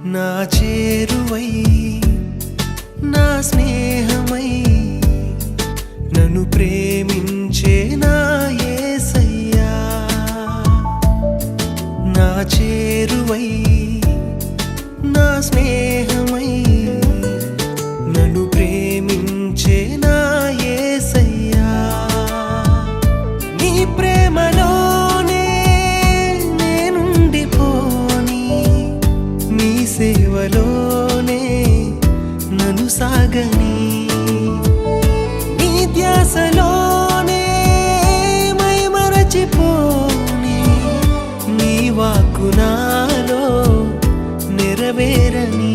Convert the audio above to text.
నా చేరువై నా స్నేహమై నన్ను ప్రేమించే నా యేసయ్యా నా చేరువై నా స్నేహమై నన్ను ప్రేమించే నా యేసయ్యా నీ ప్రేమలోనే నేనుండిపోని నీ సేవలోనే నన్ను సాగని నీ ధ్యాసలోనే మైమరచిపోని నీ వాక్కు నాలో నెరవేరని